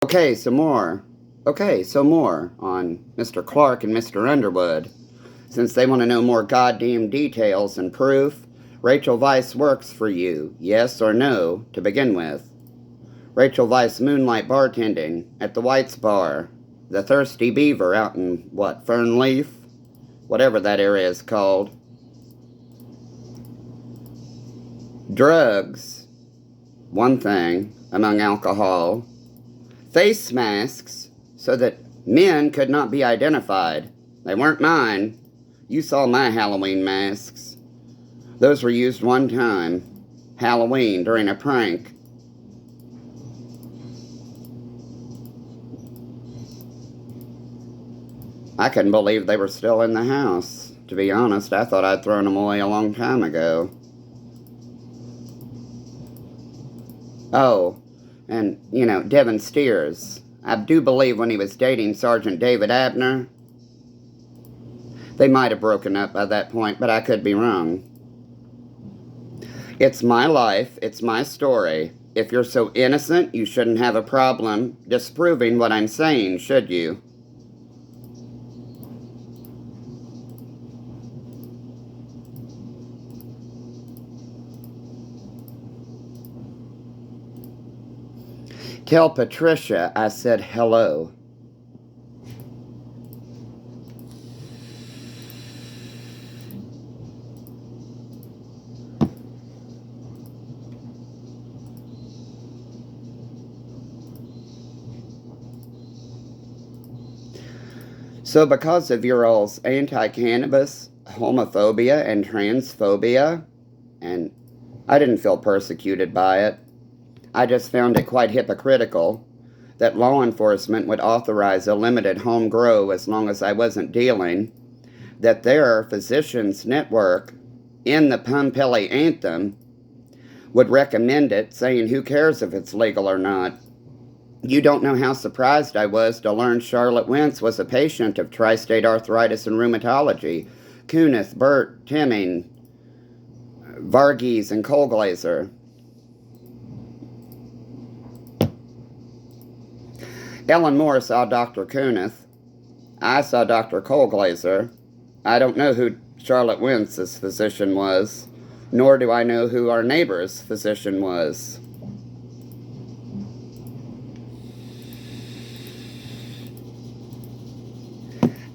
Okay, some more. Okay, so more on Mr. Clark and Mr. Underwood. Since they want to know more goddamn details and proof, Rachel Weisz works for you, yes or no, to begin with. Rachel Weisz moonlight bartending at the White's Bar, the Thirsty Beaver out in, Fernleaf? Whatever that area is called. Drugs, one thing, among alcohol. Face masks, so that men could not be identified. They weren't mine. You saw my Halloween masks. Those were used one time, Halloween, during a prank. I couldn't believe they were still in the house. To be honest, I thought I'd thrown them away a long time ago. Oh, and, Devin Steers. I do believe when he was dating Sergeant David Abner, they might have broken up by that point, but I could be wrong. It's my life. It's my story. If you're so innocent, you shouldn't have a problem disproving what I'm saying, should you? Tell Patricia I said hello. So because of your all's anti-cannabis, homophobia, and transphobia, and I didn't feel persecuted by it, I just found it quite hypocritical that law enforcement would authorize a limited home grow as long as I wasn't dealing, that their physicians network in the Pumpelly Anthem would recommend it, saying who cares if it's legal or not. You don't know how surprised I was to learn Charlotte Wentz was a patient of tri-state arthritis and rheumatology. Kunith, Burt, Timming, Varghese, and Kohlglazer. Ellen Moore saw Dr. Kunith. I saw Dr. Kohlglazer. I don't know who Charlotte Wentz's physician was, nor do I know who our neighbor's physician was.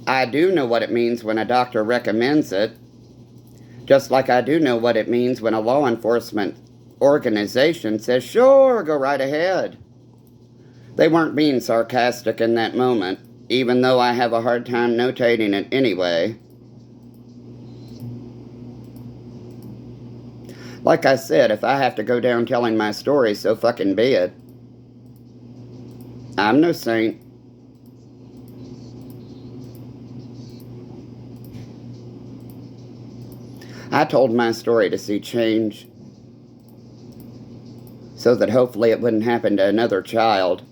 I do know what it means when a doctor recommends it, just like I do know what it means when a law enforcement organization says, sure, go right ahead. They weren't being sarcastic in that moment, even though I have a hard time notating it anyway. Like I said, if I have to go down telling my story, so fucking be it. I'm no saint. I told my story to see change, so that hopefully it wouldn't happen to another child.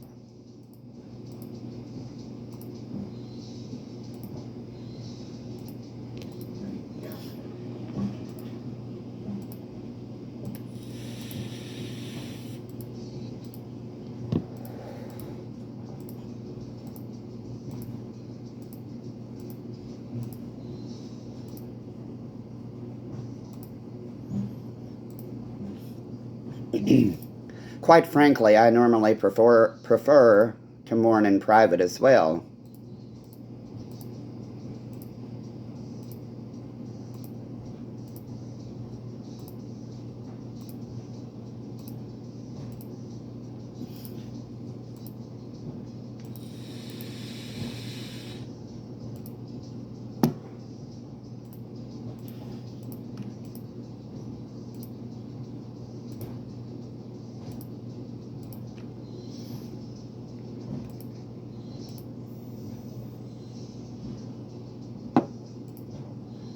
Quite frankly, I normally prefer to mourn in private as well.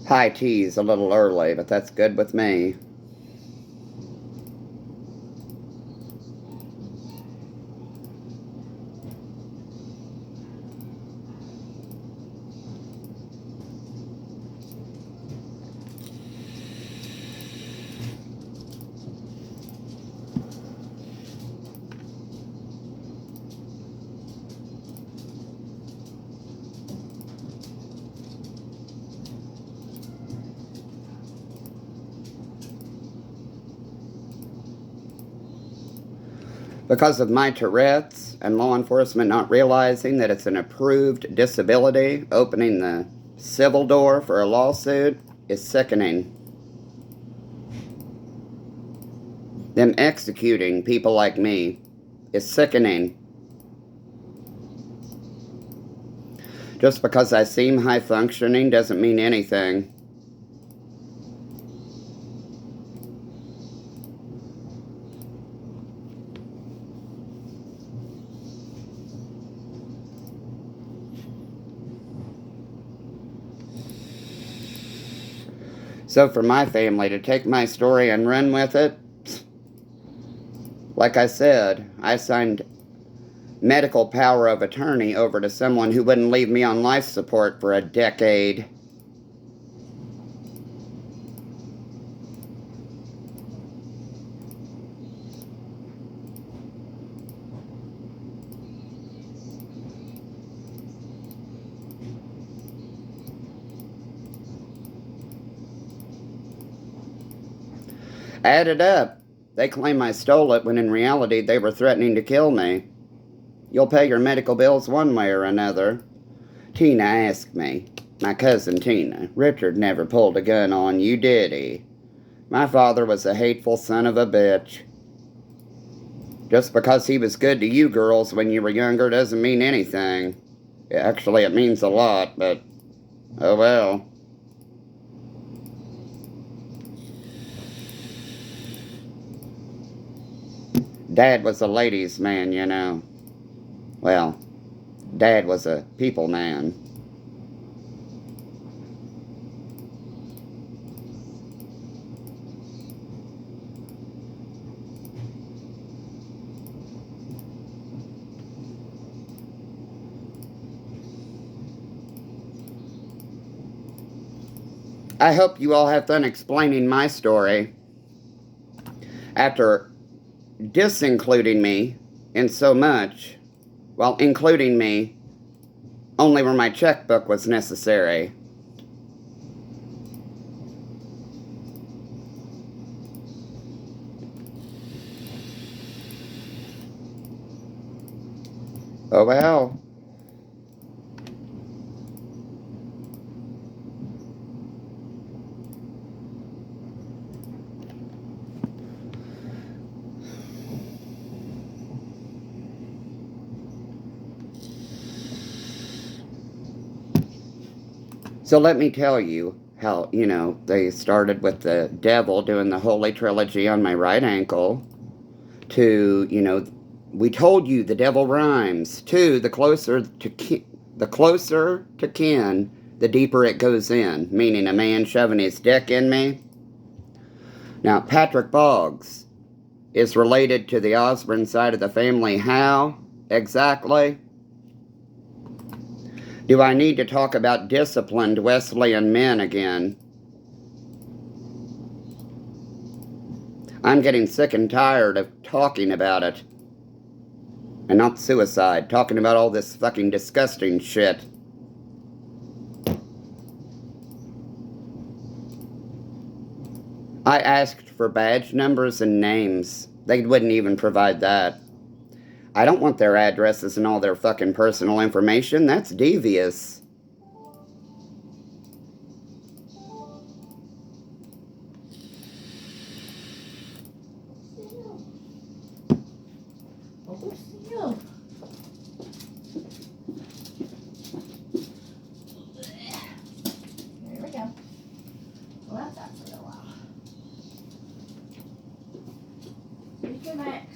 High tea's a little early, but that's good with me. Because of my Tourette's and law enforcement not realizing that it's an approved disability, opening the civil door for a lawsuit is sickening. Them executing people like me is sickening. Just because I seem high functioning doesn't mean anything. So for my family to take my story and run with it, like I said, I signed medical power of attorney over to someone who wouldn't leave me on life support for a decade. Add it up. They claim I stole it when in reality they were threatening to kill me. You'll pay your medical bills one way or another. Tina asked me. My cousin Tina. Richard never pulled a gun on you, did he? My father was a hateful son of a bitch. Just because he was good to you girls when you were younger doesn't mean anything. Actually, it means a lot, but oh well. Dad was a ladies' man, you know. Well, Dad was a people man. I hope you all have fun explaining my story. After disincluding me in so much, while including me only where my checkbook was necessary. Oh well. So let me tell you how, they started with the devil doing the Holy Trilogy on my right ankle, to, we told you the devil rhymes, to the closer to kin, the deeper it goes in, meaning a man shoving his dick in me. Now, Patrick Boggs is related to the Osborne side of the family. How exactly? Do I need to talk about disciplined Wesleyan men again? I'm getting sick and tired of talking about it. And not suicide, talking about all this fucking disgusting shit. I asked for badge numbers and names. They wouldn't even provide that. I don't want their addresses and all their fucking personal information. That's devious. There we go. Well, that's that for a while. Speak your Max.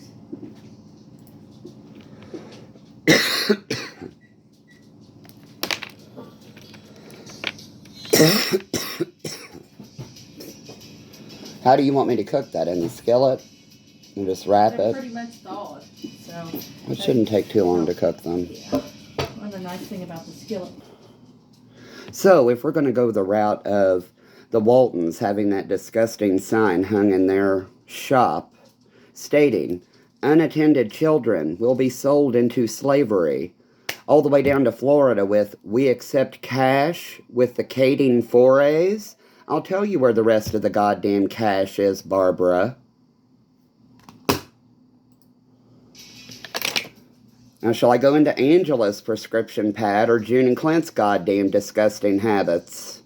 How do you want me to cook that? In the skillet? And just wrap They're it? pretty much thawed, so. It shouldn't take too long to cook them. Yeah. Another nice thing about the skillet. So, if we're going to go the route of the Waltons having that disgusting sign hung in their shop stating, unattended children will be sold into slavery, all the way down to Florida with, we accept cash with the Kading forays, I'll tell you where the rest of the goddamn cash is, Barbara. Now, shall I go into Angela's prescription pad or June and Clint's goddamn disgusting habits?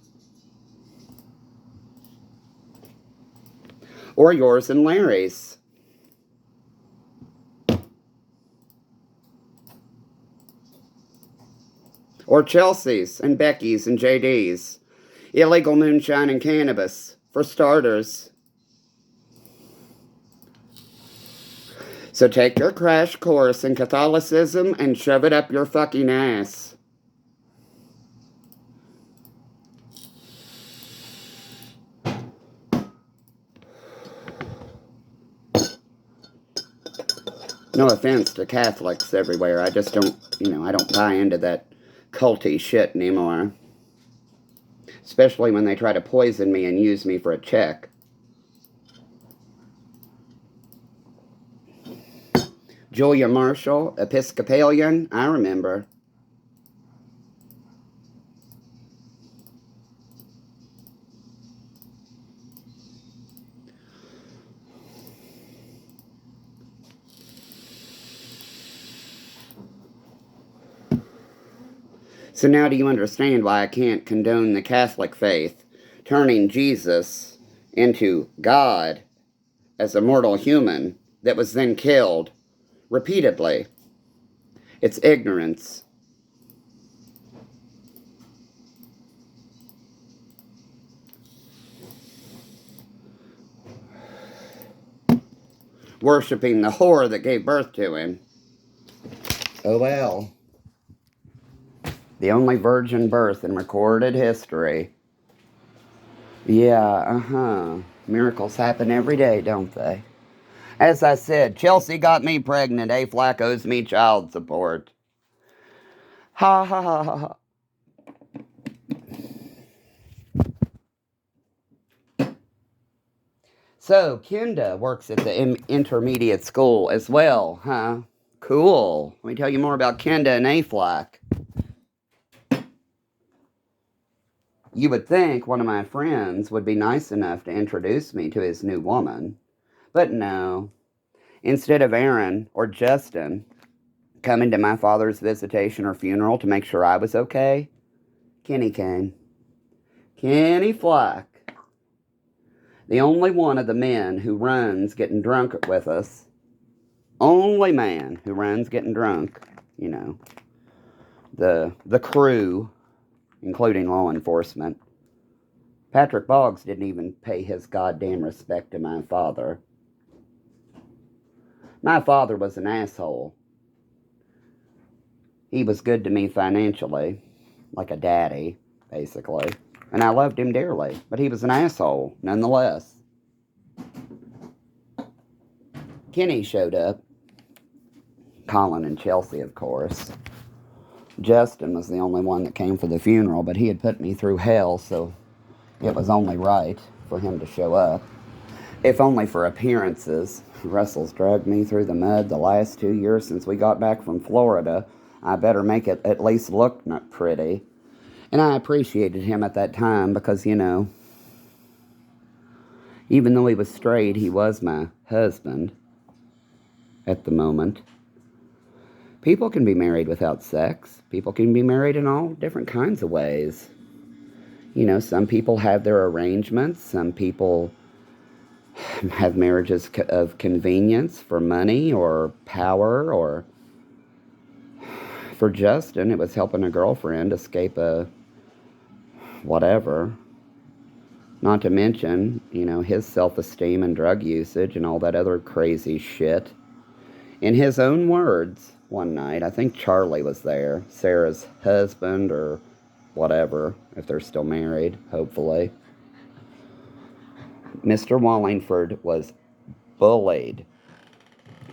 Or yours and Larry's? Or Chelsea's and Becky's and JD's? Illegal moonshine and cannabis, for starters. So take your crash course in Catholicism and shove it up your fucking ass. No offense to Catholics everywhere. I just don't, I don't buy into that culty shit anymore. Especially when they try to poison me and use me for a check. Julia Marshall, Episcopalian, I remember. So now do you understand why I can't condone the Catholic faith, turning Jesus into God as a mortal human that was then killed repeatedly? It's ignorance. Worshipping the whore that gave birth to him. Oh well. The only virgin birth in recorded history. Yeah, Miracles happen every day, don't they? As I said, Chelsea got me pregnant. A-Flack owes me child support. Ha ha ha ha ha. So, Kenda works at the intermediate school as well, huh? Cool. Let me tell you more about Kenda and A-Flack. You would think one of my friends would be nice enough to introduce me to his new woman. But no. Instead of Aaron or Justin coming to my father's visitation or funeral to make sure I was okay, Kenny came. Kenny Flack. The only one of the men who runs getting drunk with us. Only man who runs getting drunk. The crew, including law enforcement. Patrick Boggs didn't even pay his goddamn respect to my father. My father was an asshole. He was good to me financially, like a daddy, basically. And I loved him dearly, but he was an asshole, nonetheless. Kenny showed up. Colin and Chelsea, of course. Justin was the only one that came for the funeral, but he had put me through hell, so it was only right for him to show up. If only for appearances. Russell's dragged me through the mud the last 2 years since we got back from Florida. I better make it at least look not pretty. And I appreciated him at that time because, even though he was straight, he was my husband at the moment. People can be married without sex. People can be married in all different kinds of ways. Some people have their arrangements. Some people have marriages of convenience for money or power, or for Justin, it was helping a girlfriend escape a whatever. Not to mention, his self-esteem and drug usage and all that other crazy shit. In his own words, one night, I think Charlie was there, Sarah's husband or whatever, if they're still married, hopefully. Mr. Wallingford was bullied,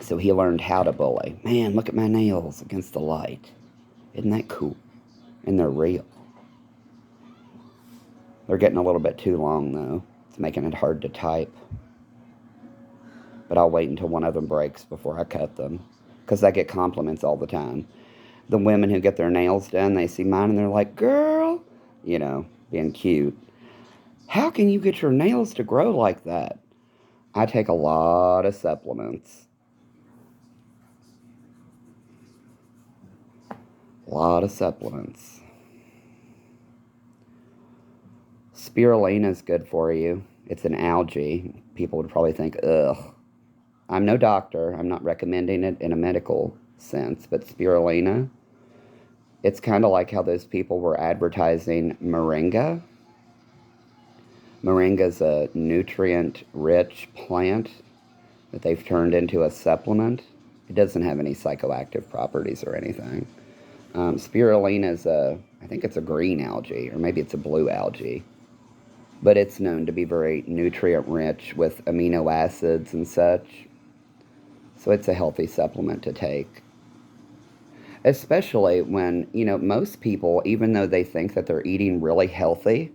so he learned how to bully. Man, look at my nails against the light. Isn't that cool? And they're real. They're getting a little bit too long, though. It's making it hard to type. But I'll wait until one of them breaks before I cut them, because I get compliments all the time. The women who get their nails done, they see mine and they're like, girl, being cute. How can you get your nails to grow like that? I take a lot of supplements. A lot of supplements. Spirulina is good for you. It's an algae. People would probably think, ugh. I'm no doctor. I'm not recommending it in a medical sense, but spirulina, it's kind of like how those people were advertising moringa. Moringa is a nutrient-rich plant that they've turned into a supplement. It doesn't have any psychoactive properties or anything. Spirulina is I think it's a green algae, or maybe it's a blue algae. But it's known to be very nutrient-rich with amino acids and such. So it's a healthy supplement to take. Especially when, most people, even though they think that they're eating really healthy,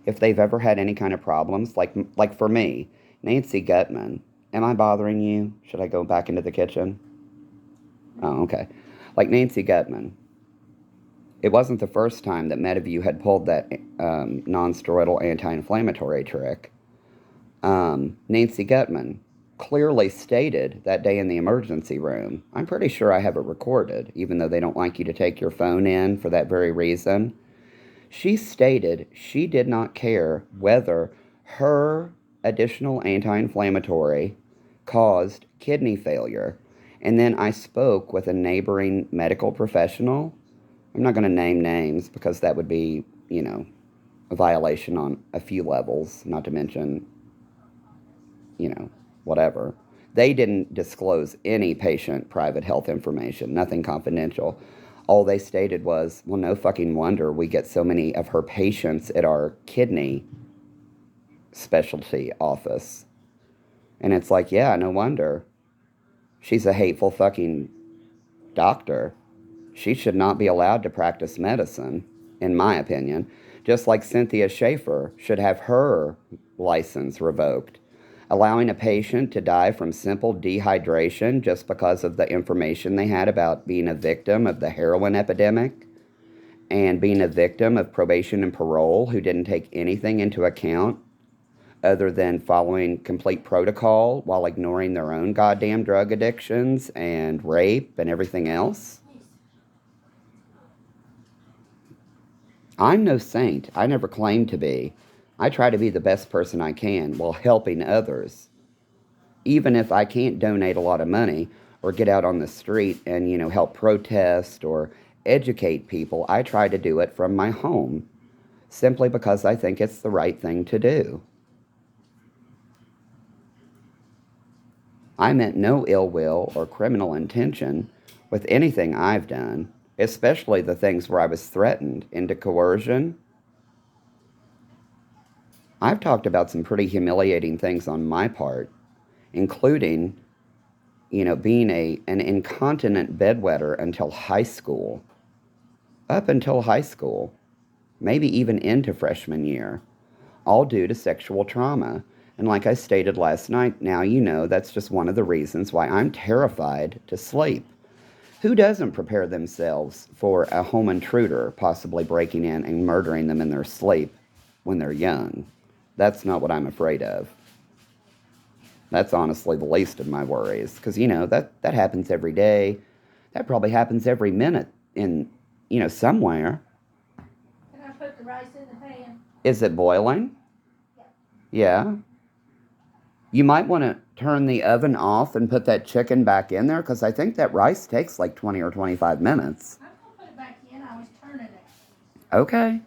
if they've ever had any kind of problems, like for me, Nancy Gutman, am I bothering you? Should I go back into the kitchen? Oh, okay. Like Nancy Gutman. It wasn't the first time that Mediview had pulled that non-steroidal anti-inflammatory trick. Nancy Gutman clearly stated that day in the emergency room, I'm pretty sure I have it recorded, even though they don't like you to take your phone in for that very reason. She stated she did not care whether her additional anti-inflammatory caused kidney failure. And then I spoke with a neighboring medical professional. I'm not going to name names because that would be, a violation on a few levels, not to mention, whatever. They didn't disclose any patient private health information, nothing confidential. All they stated was, well, no fucking wonder we get so many of her patients at our kidney specialty office. And it's like, yeah, no wonder. She's a hateful fucking doctor. She should not be allowed to practice medicine, in my opinion. Just like Cynthia Schaefer should have her license revoked. Allowing a patient to die from simple dehydration just because of the information they had about being a victim of the heroin epidemic and being a victim of probation and parole who didn't take anything into account other than following complete protocol while ignoring their own goddamn drug addictions and rape and everything else. I'm no saint. I never claimed to be. I try to be the best person I can while helping others. Even if I can't donate a lot of money or get out on the street and, help protest or educate people, I try to do it from my home simply because I think it's the right thing to do. I meant no ill will or criminal intention with anything I've done, especially the things where I was threatened into coercion. I've talked about some pretty humiliating things on my part, including, being an incontinent bedwetter until high school. Up until high school. Maybe even into freshman year. All due to sexual trauma. And like I stated last night, now that's just one of the reasons why I'm terrified to sleep. Who doesn't prepare themselves for a home intruder possibly breaking in and murdering them in their sleep when they're young? That's not what I'm afraid of. That's honestly the least of my worries. Because, that happens every day. That probably happens every minute in, somewhere. Can I put the rice in the pan? Is it boiling? Yeah. You might want to turn the oven off and put that chicken back in there, because I think that rice takes like 20 or 25 minutes. I'm going to put it back in. I was turning it. Okay.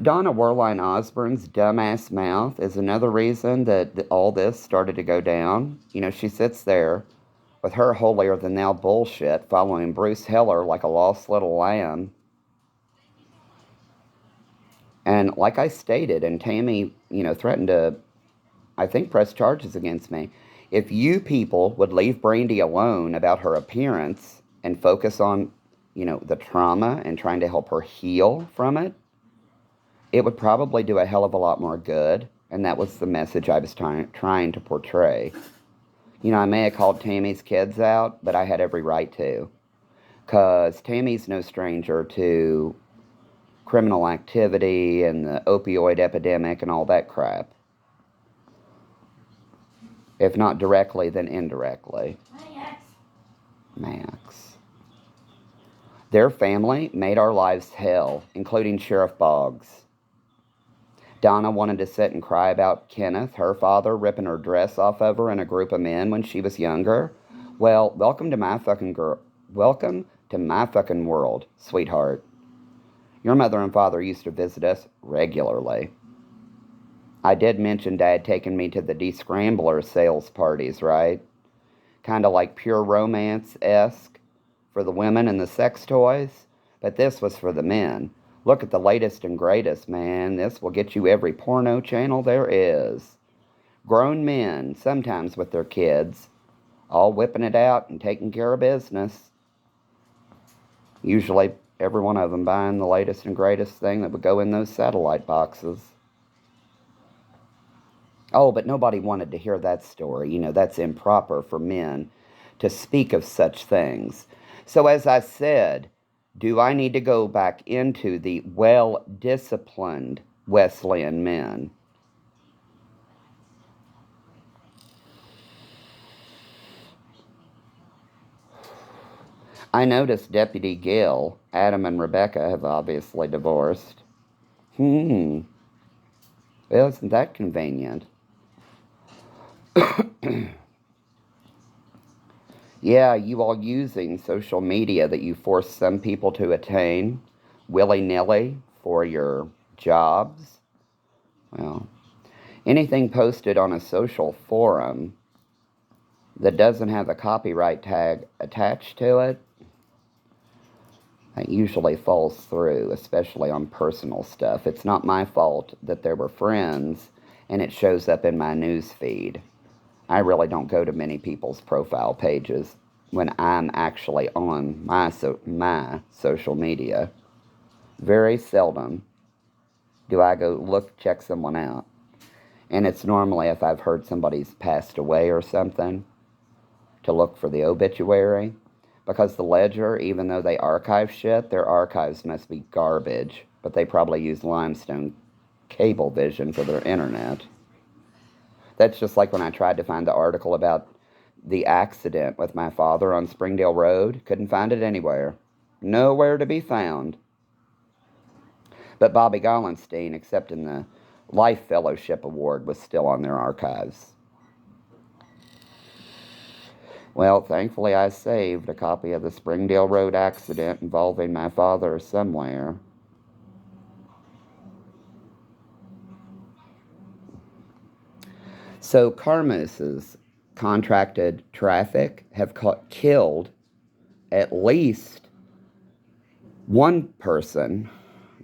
Donna Werline Osborne's dumbass mouth is another reason that all this started to go down. She sits there with her holier-than-thou bullshit following Bruce Heller like a lost little lamb. And like I stated, and Tammy, threatened to, I think, press charges against me. If you people would leave Brandy alone about her appearance and focus on, the trauma and trying to help her heal from it, it would probably do a hell of a lot more good, and that was the message I was trying to portray. I may have called Tammy's kids out, but I had every right to. Because Tammy's no stranger to criminal activity and the opioid epidemic and all that crap. If not directly, then indirectly. Max. Their family made our lives hell, including Sheriff Boggs. Donna wanted to sit and cry about Kenneth, her father, ripping her dress off of her in a group of men when she was younger. Well, welcome to my fucking world, sweetheart. Your mother and father used to visit us regularly. I did mention Dad taking me to the De-Scrambler sales parties, right? Kind of like Pure Romance-esque for the women and the sex toys. But this was for the men. Look at the latest and greatest, man. This will get you every porno channel there is. Grown men, sometimes with their kids, all whipping it out and taking care of business. Usually, every one of them buying the latest and greatest thing that would go in those satellite boxes. Oh, but nobody wanted to hear that story. You know, that's improper for men to speak of such things. So as I said, do I need to go back into the well-disciplined Wesleyan men? I noticed Deputy Gill, Adam and Rebecca have obviously divorced. Well, isn't that convenient? Yeah, you all using social media that you force some people to attain willy-nilly for your jobs. Well, anything posted on a social forum that doesn't have a copyright tag attached to it, that usually falls through, especially on personal stuff. It's not my fault that there were friends and it shows up in my news feed. I really don't go to many people's profile pages when I'm actually on my social media. Very seldom do I go check someone out. And it's normally if I've heard somebody's passed away or something, to look for the obituary. Because the Ledger, even though they archive shit, their archives must be garbage. But they probably use Limestone Cablevision for their internet. That's just like when I tried to find the article about the accident with my father on Springdale Road. Couldn't find it anywhere. Nowhere to be found. But Bobby Gollenstein, accepting the Life Fellowship Award, was still on their archives. Well, thankfully I saved a copy of the Springdale Road accident involving my father somewhere. So Carmouse's contracted traffic have killed at least one person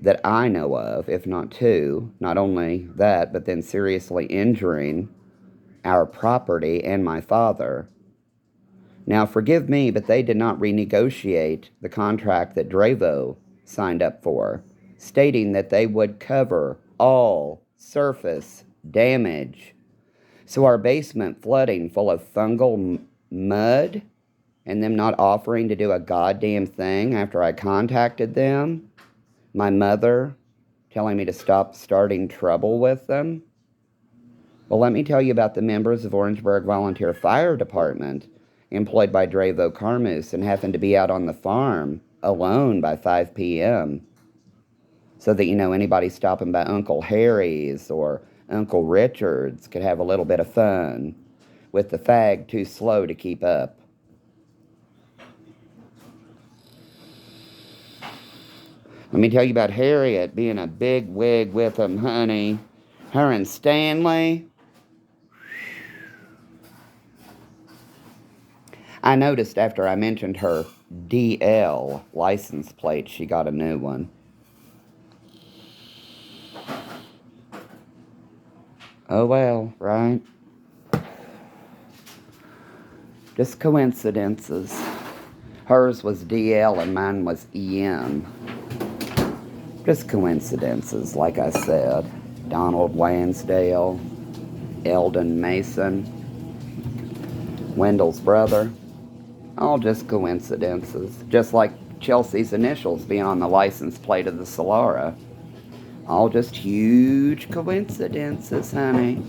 that I know of, if not two. Not only that, but then seriously injuring our property and my father. Now, forgive me, but they did not renegotiate the contract that Dravo signed up for, stating that they would cover all surface damage. So our basement flooding full of fungal mud, and them not offering to do a goddamn thing after I contacted them, my mother telling me to stop starting trouble with them. Well, let me tell you about the members of Orangeburg Volunteer Fire Department employed by Dravo Carmouse and happened to be out on the farm alone by 5 p.m. So that, anybody stopping by Uncle Harry's or Uncle Richard's could have a little bit of fun with the fag too slow to keep up. Let me tell you about Harriet being a big wig with him, honey. Her and Stanley. I noticed after I mentioned her DL license plate, she got a new one. Oh well, right? Just coincidences. Hers was DL and mine was EM. Just coincidences, like I said. Donald Lansdale, Eldon Mason, Wendell's brother. All just coincidences. Just like Chelsea's initials being on the license plate of the Solara. All just huge coincidences, honey.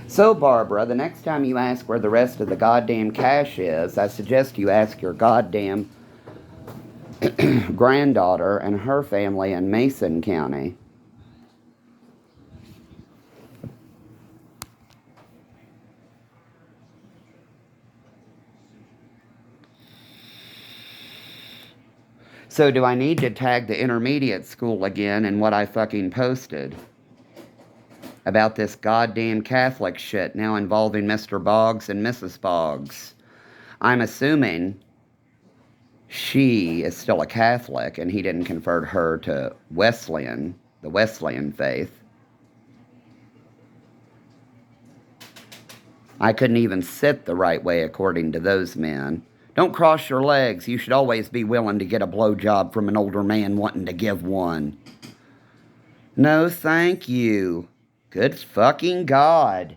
So, Barbara, the next time you ask where the rest of the goddamn cash is, I suggest you ask your goddamn granddaughter and her family in Mason County. So do I need to tag the intermediate school again in what I fucking posted? About this goddamn Catholic shit now involving Mr. Boggs and Mrs. Boggs. I'm assuming she is still a Catholic and he didn't convert her to Wesleyan, the Wesleyan faith. I couldn't even sit the right way according to those men. Don't cross your legs. You should always be willing to get a blowjob from an older man wanting to give one. No, thank you. Good fucking God.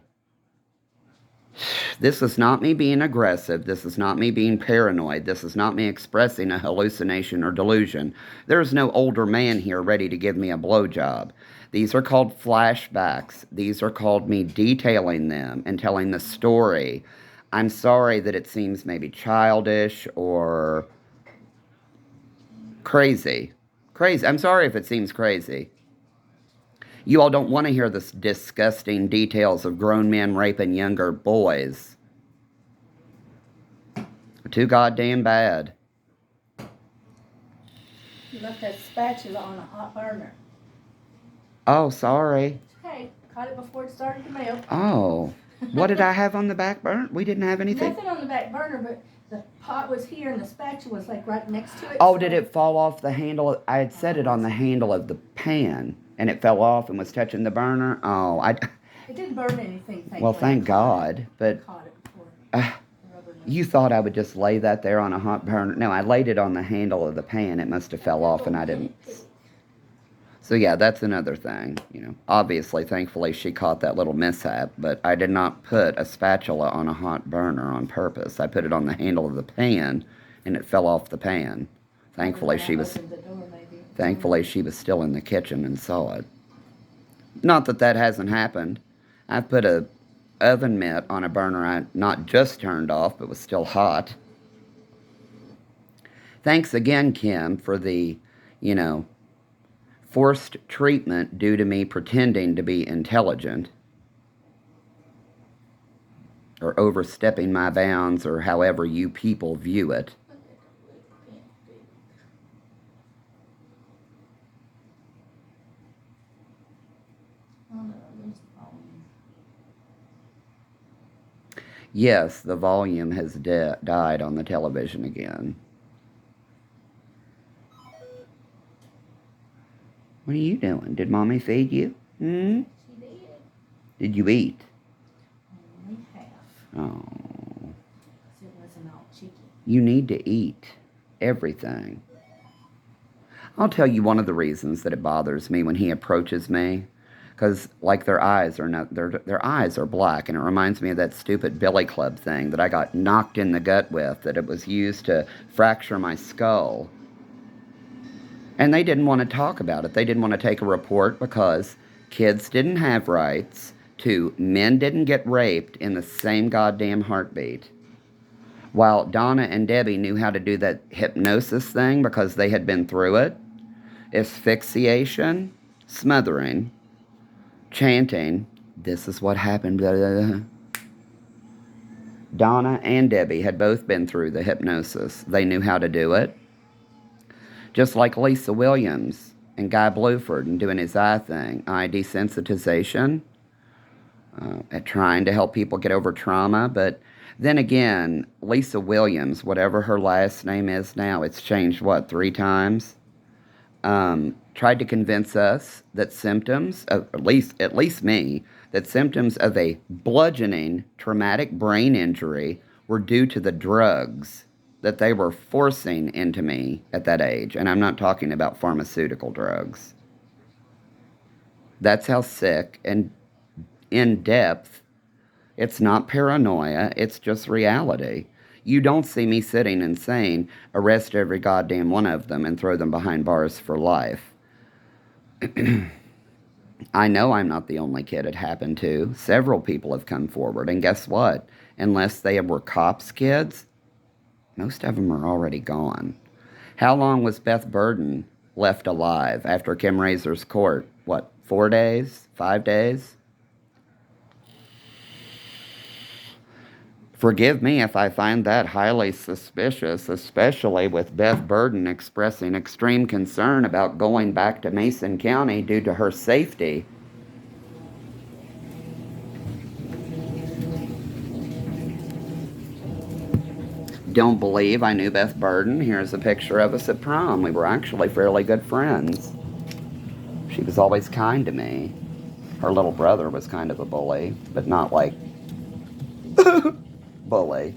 This is not me being aggressive. This is not me being paranoid. This is not me expressing a hallucination or delusion. There is no older man here ready to give me a blowjob. These are called flashbacks. These are called me detailing them and telling the story. I'm sorry that it seems maybe childish or crazy. Crazy. I'm sorry if it seems crazy. You all don't want to hear the disgusting details of grown men raping younger boys. Too goddamn bad. You left that spatula on a hot burner. Oh, sorry. Hey, caught it before it started to melt. Oh. What did I have on the back burner? We didn't have anything? Nothing on the back burner, but the pot was here and the spatula was like right next to it. Oh, did it fall off the handle? I had set it on the handle of the pan, and it fell off and was touching the burner. Oh, It didn't burn anything, thankfully. Well, thank God, but Caught it before. you thought I would just lay that there on a hot burner. No, I laid it on the handle of the pan. It must have fell off, and I didn't. So yeah, that's another thing, you know. Obviously, thankfully, she caught that little mishap, but I did not put a spatula on a hot burner on purpose. I put it on the handle of the pan, and it fell off the pan. Thankfully, she was still in the kitchen and saw it. Not that that hasn't happened. I put a oven mitt on a burner I not just turned off, but was still hot. Thanks again, Kim, for the, forced treatment due to me pretending to be intelligent or overstepping my bounds or however you people view it. Yes, the volume has died on the television again. What are you doing? Did Mommy feed you? She did. Did you eat? Only half. Oh. It wasn't all chicken. You need to eat everything. I'll tell you one of the reasons that it bothers me when he approaches me. Because, like, their eyes are black, and it reminds me of that stupid Billy Club thing that I got knocked in the gut with, that it was used to fracture my skull. And they didn't want to talk about it. They didn't want to take a report because kids didn't have rights to men didn't get raped in the same goddamn heartbeat. While Donna and Debbie knew how to do that hypnosis thing because they had been through it, asphyxiation, smothering, chanting, this is what happened, blah, blah, blah. Donna and Debbie had both been through the hypnosis. They knew how to do it. Just like Lisa Williams and Guy Bluford and doing his eye thing, eye desensitization, at trying to help people get over trauma. But then again, Lisa Williams, whatever her last name is now, it's changed, 3 times? Tried to convince us that symptoms, at least me, that symptoms of a bludgeoning traumatic brain injury were due to the drugs that they were forcing into me at that age. And I'm not talking about pharmaceutical drugs. That's how sick and in depth. It's not paranoia, it's just reality. You don't see me sitting and saying, arrest every goddamn one of them and throw them behind bars for life. I know I'm not the only kid it happened to. Several people have come forward, and guess what? Unless they were cops' kids, most of them are already gone. How long was Beth Burden left alive after Kim Razor's court? What, 4 days? 5 days? Forgive me if I find that highly suspicious, especially with Beth Burden expressing extreme concern about going back to Mason County due to her safety. Don't believe I knew Beth Burden? Here's a picture of us at prom. We were actually fairly good friends. She was always kind to me. Her little brother was kind of a bully, but not like bully.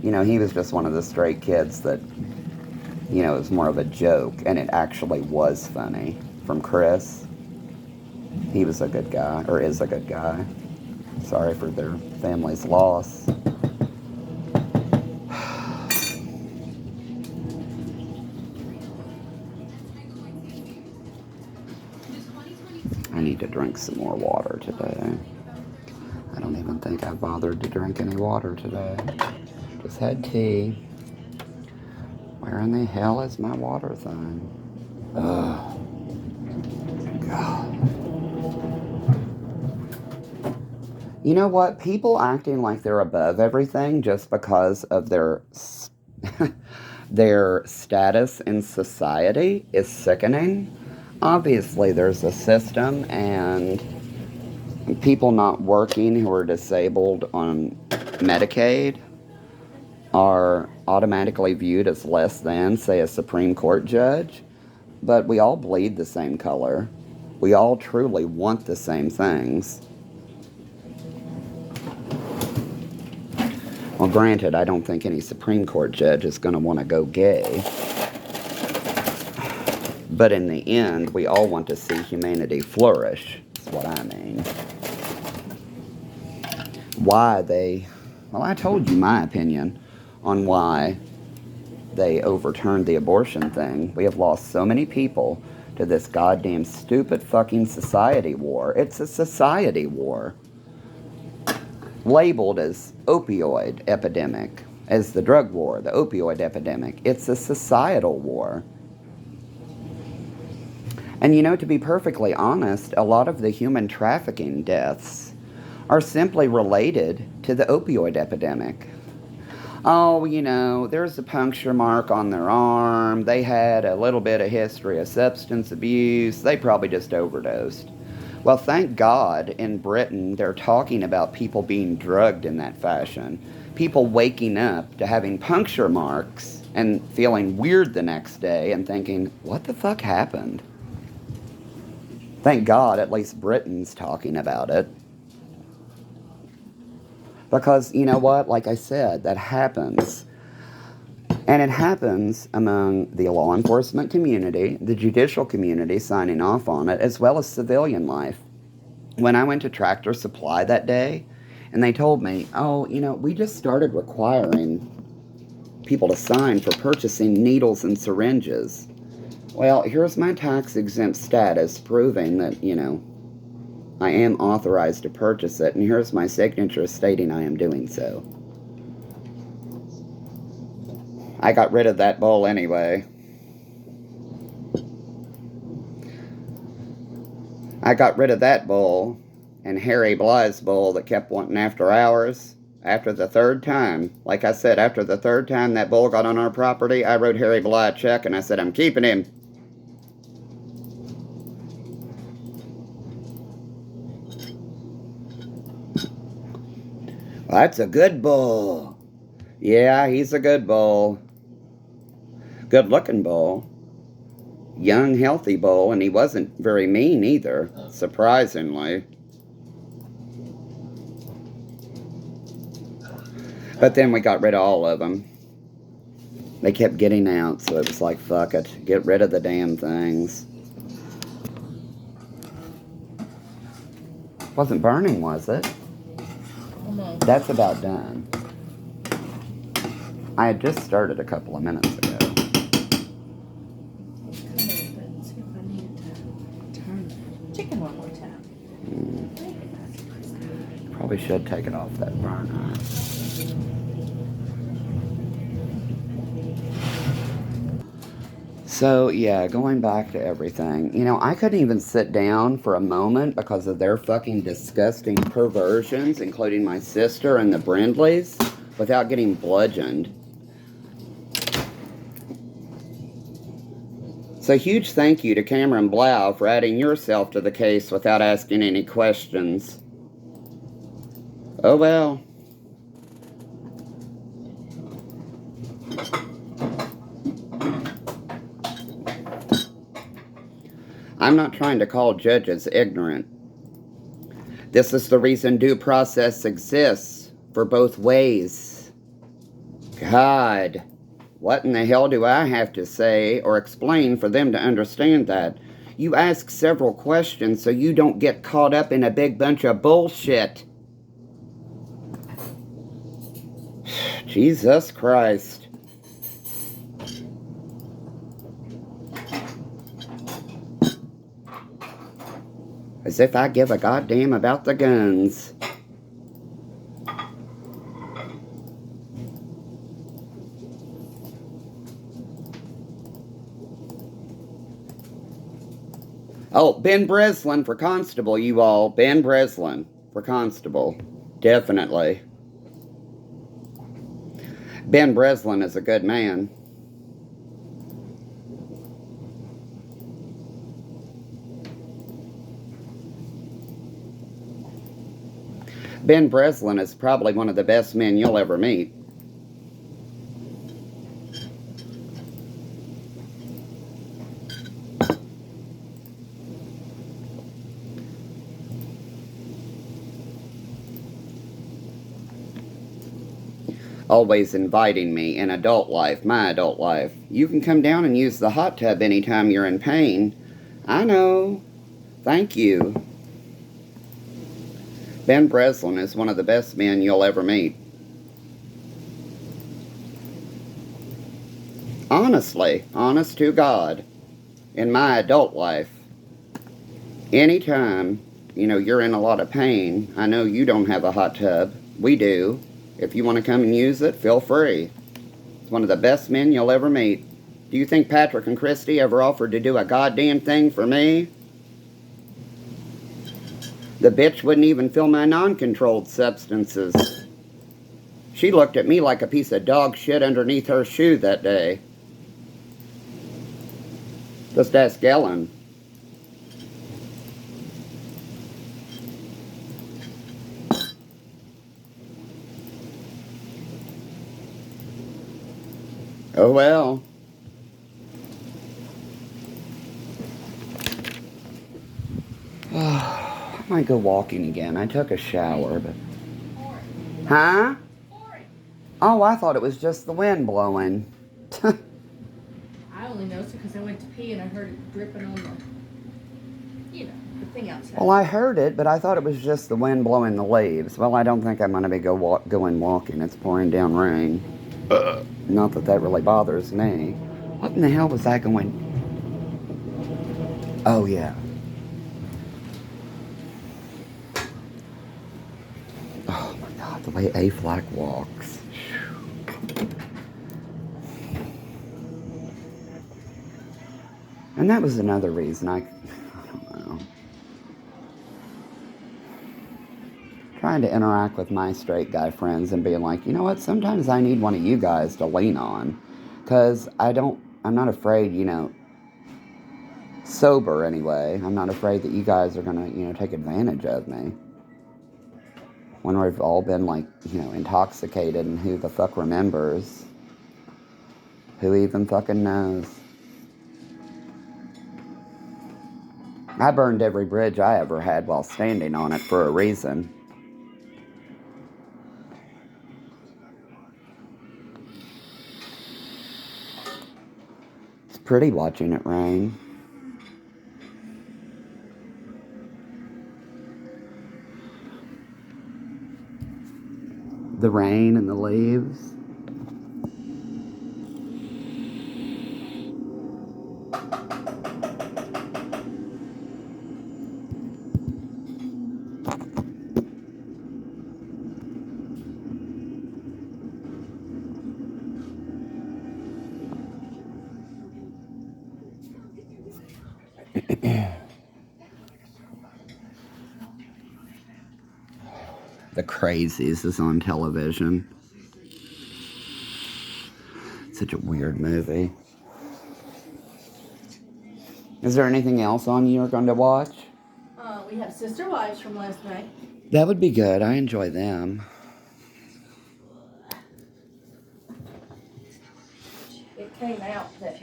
You know, he was just one of the straight kids that, you know, it was more of a joke, and it actually was funny. From Chris, he was a good guy, or is a good guy. Sorry for their family's loss. I need to drink some more water today. I don't even think I've bothered to drink any water today. Just had tea. Where in the hell is my water thing? Ugh. God. You know what? People acting like they're above everything just because of their their status in society is sickening. Obviously, there's a system, and people not working who are disabled on Medicaid are automatically viewed as less than, say, a Supreme Court judge. But we all bleed the same color. We all truly want the same things. Well, granted, I don't think any Supreme Court judge is going to want to go gay. But in the end, we all want to see humanity flourish, is what I mean. Why they... Well, I told you my opinion on why they overturned the abortion thing. We have lost so many people to this goddamn stupid fucking society war. It's a society war. Labeled as opioid epidemic, as the drug war, the opioid epidemic. It's a societal war. And you know, to be perfectly honest, a lot of the human trafficking deaths are simply related to the opioid epidemic. Oh, you know, there's a puncture mark on their arm. They had a little bit of history of substance abuse. They probably just overdosed. Well, thank God in Britain they're talking about people being drugged in that fashion. People waking up to having puncture marks and feeling weird the next day and thinking, what the fuck happened? Thank God at least Britain's talking about it. Because, you know what, like I said, that happens. And it happens among the law enforcement community, the judicial community signing off on it, as well as civilian life. When I went to Tractor Supply that day, and they told me, oh, you know, we just started requiring people to sign for purchasing needles and syringes. Well, here's my tax-exempt status proving that, you know, I am authorized to purchase it, and here's my signature stating I am doing so. I got rid of that bowl anyway. I got rid of that bowl and Harry Bly's bowl that kept wanting after hours. After the third time, like I said, after the third time that bowl got on our property, I wrote Harry Bly a check and I said, I'm keeping him. That's a good bull. Yeah, he's a good bull. Good looking bull. Young, healthy bull, and he wasn't very mean either, surprisingly. But then we got rid of all of them. They kept getting out, so it was like, fuck it. Get rid of the damn things. Wasn't burning, was it? No. That's about done. I had just started a couple of minutes ago. Chicken one more time. Probably should take it off that burner. So, yeah, going back to everything. You know, I couldn't even sit down for a moment because of their fucking disgusting perversions, including my sister and the Brindleys, without getting bludgeoned. So, huge thank you to Cameron Blau for adding yourself to the case without asking any questions. Oh well. I'm not trying to call judges ignorant. This is the reason due process exists for both ways. God, what in the hell do I have to say or explain for them to understand that? You ask several questions so you don't get caught up in a big bunch of bullshit. Jesus Christ. As if I give a goddamn about the guns. Oh, Ben Breslin for constable, you all. Ben Breslin for constable. Definitely. Ben Breslin is a good man. Ben Breslin is probably one of the best men you'll ever meet. Always inviting me in adult life, my adult life. You can come down and use the hot tub anytime you're in pain. I know. Thank you. Ben Breslin is one of the best men you'll ever meet. Honestly, honest to God, in my adult life, anytime, you're in a lot of pain, I know you don't have a hot tub. We do. If you want to come and use it, feel free. It's one of the best men you'll ever meet. Do you think Patrick and Christy ever offered to do a goddamn thing for me? The bitch wouldn't even fill my non-controlled substances. She looked at me like a piece of dog shit underneath her shoe that day. Just ask Ellen. Oh well. I might go walking again. I took a shower, but... Huh? Oh, I thought it was just the wind blowing. I only noticed it because I went to pee and I heard it dripping on the thing outside. Well, I heard it, but I thought it was just the wind blowing the leaves. Well, I don't think I'm going to be going walking. It's pouring down rain. Not that that really bothers me. What in the hell was that going? Oh, yeah. Oh, my God, the way Aflac walks. And that was another reason I don't know. Trying to interact with my straight guy friends and being like, you know what, sometimes I need one of you guys to lean on. Because I'm not afraid, sober anyway. I'm not afraid that you guys are going to, take advantage of me. When we've all been like, intoxicated and who the fuck remembers? Who even fucking knows? I burned every bridge I ever had while standing on it for a reason. It's pretty watching it rain. The rain and the leaves. The Crazies is on television. Such a weird movie. Is there anything else on you're going to watch? We have Sister Wives from last night. That would be good. I enjoy them. It came out that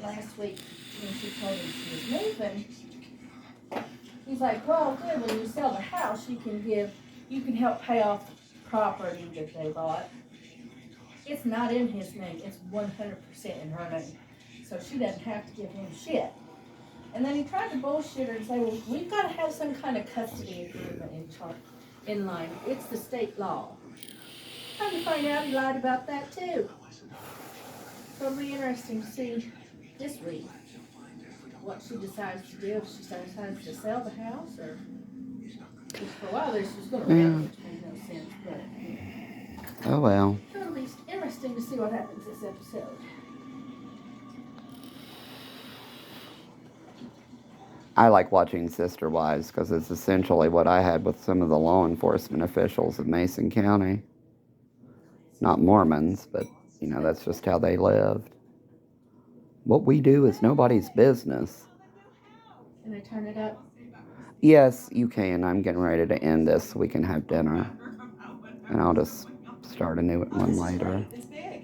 last week when she told him she was moving, he's like, well, good, when you sell the house, you can help pay off the property that they bought. It's not in his name, it's 100% in her name. So she doesn't have to give him shit. And then he tried to bullshit her and say, well, we've got to have some kind of custody agreement in line. It's the state law. Come to find out he lied about that too. So it'll be interesting to see this week what she decides to do. If she decides to sell the house or... Because for a while there she was going to rent, which made no sense. But Oh, well. it'll be interesting to see what happens this episode. I like watching Sister Wives because it's essentially what I had with some of the law enforcement officials of Mason County. Not Mormons, but, you know, that's just how they lived. What we do is nobody's business. Can I turn it up? Yes, you can. I'm getting ready to end this so we can have dinner. And I'll just start a new one later. It's big.